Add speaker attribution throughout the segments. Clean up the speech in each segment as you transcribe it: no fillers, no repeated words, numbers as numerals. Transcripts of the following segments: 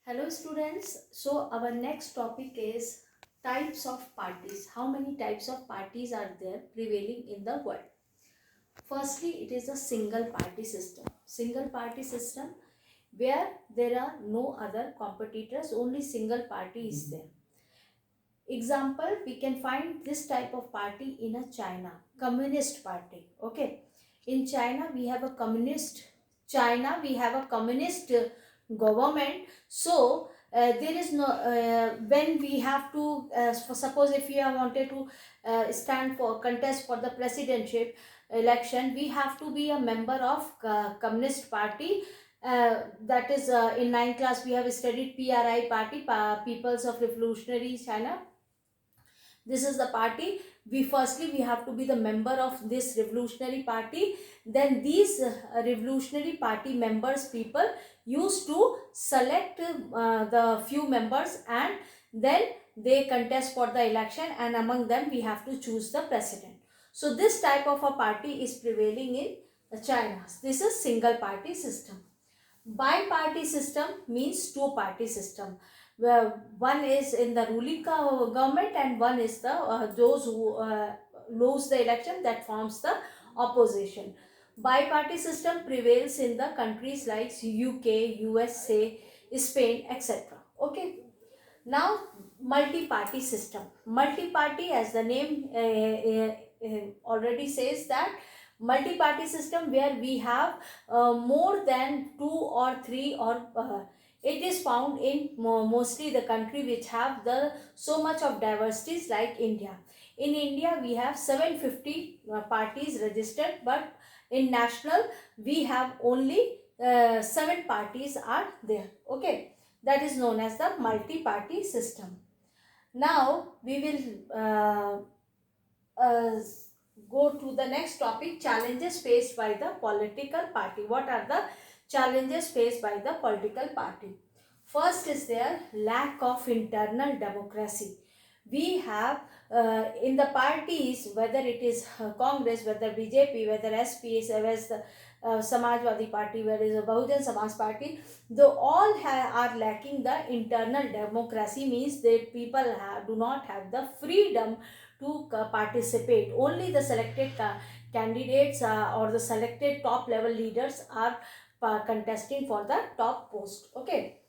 Speaker 1: Hello students. So our next topic is types of parties. How many types of parties are there prevailing in the world? Firstly, it is a single party system. Single party system where there are no other competitors, only single party is there. Example, we can find this type of party in a China, Communist Party. Okay. In China, we have a communist government. So there is no when we have to suppose if we have wanted to stand for contest for the presidentship election, we have to be a member of Communist Party. That is in 9th class we have studied PRI party, People's of Revolutionary China. This is the party. We have to be the member of this revolutionary party. Then these revolutionary party members people used to select the few members, and then they contest for the election, and among them we have to choose the president. So this type of a party is prevailing in China. This is single party system. Bi-party system means two-party system, where one is in the ruling government and one is the those who lose the election, that forms the opposition. Bi-party system prevails in the countries like UK, USA, Spain, etc. Okay. Now, multi-party system. Multi-party, as the name already says, that multi-party system where we have more than two or three, or it is found in mostly the country which have the so much of diversities like India. In India, we have 750 parties registered, but in national we have only 7 parties are there. Okay, that is known as the multi-party system. Now we will uh, go to the next topic, challenges faced by the political party. What are the challenges faced by the political party? First is their lack of internal democracy. We have in the parties, whether it is Congress, whether BJP, whether SP, whether the Samajwadi Party, whether it is a Bahujan Samaj Party, they all are lacking the internal democracy. Means that people do not have the freedom to participate. Only the selected candidates or the selected top level leaders are contesting for the top post. Okay.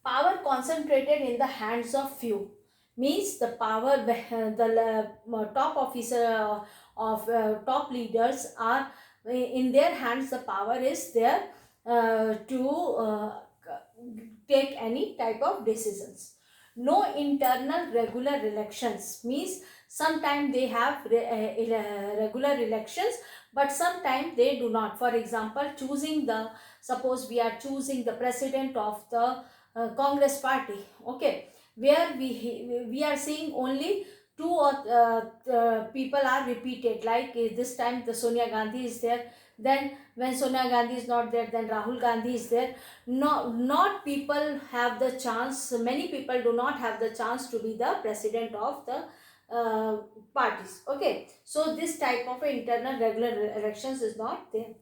Speaker 1: Power concentrated in the hands of few means the power the top officer of top leaders are in their hands. The power is there to take any type of decisions. No internal regular elections means sometimes they have regular elections, but sometimes they do not. For example, suppose we are choosing the president of the Congress party. Okay, where we are seeing only two or people are repeated, like this time the Sonia Gandhi is there. Then when Sonia Gandhi is not there, then Rahul Gandhi is there. No, not people have the chance, many people do not have the chance to be the president of the parties. Okay, so this type of internal regular elections is not there.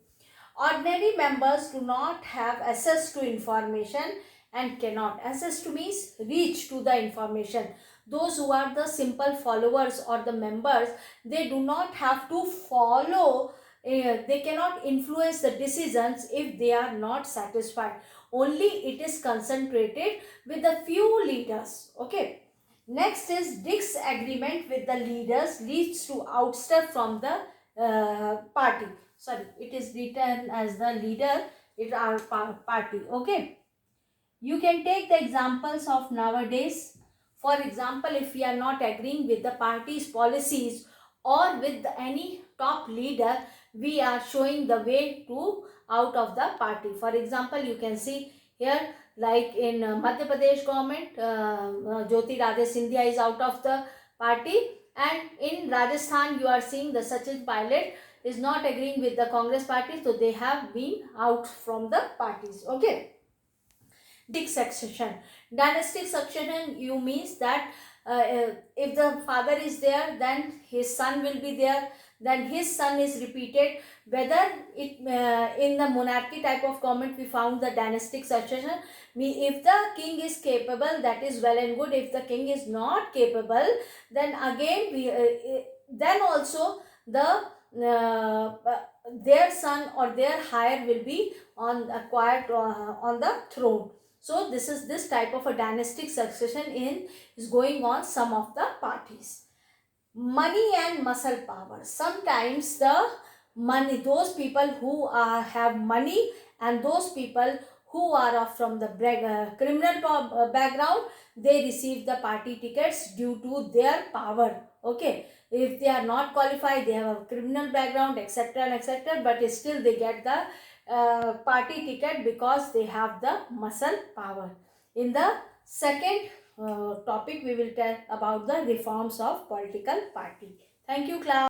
Speaker 1: Ordinary members do not have access to information and cannot. Access to means reach to the information. Those who are the simple followers or the members, they do not have to follow, they cannot influence the decisions if they are not satisfied. Only it is concentrated with a few leaders. Okay. Next is disagreement with the leaders leads to ouster from the party. Sorry, it is written as the leader, it our party. Okay. You can take the examples of nowadays. For example, if we are not agreeing with the party's policies or with any top leader, we are showing the way to out of the party. For example, you can see here, like in Madhya Pradesh government, Jyoti Radhe Scindia is out of the party, and in Rajasthan you are seeing the Sachin Pilot is not agreeing with the Congress party, so they have been out from the parties. Okay. Succession. Dynastic succession, you means that if the father is there, then his son will be there, then his son is repeated. Whether it in the monarchy type of government we found the dynastic succession. If the king is capable, that is well and good. If the king is not capable, then again we then also the their son or their heir will be on acquired on the throne. So this type of a dynastic succession is going on some of the parties. Money and muscle power. Sometimes the money, those people who have money, and those people who are from the criminal background, they receive the party tickets due to their power. Okay, if they are not qualified, they have a criminal background, etc. and etc., but still they get the party ticket because they have the muscle power. In the second topic, we will tell about the reforms of political party. Thank you, class.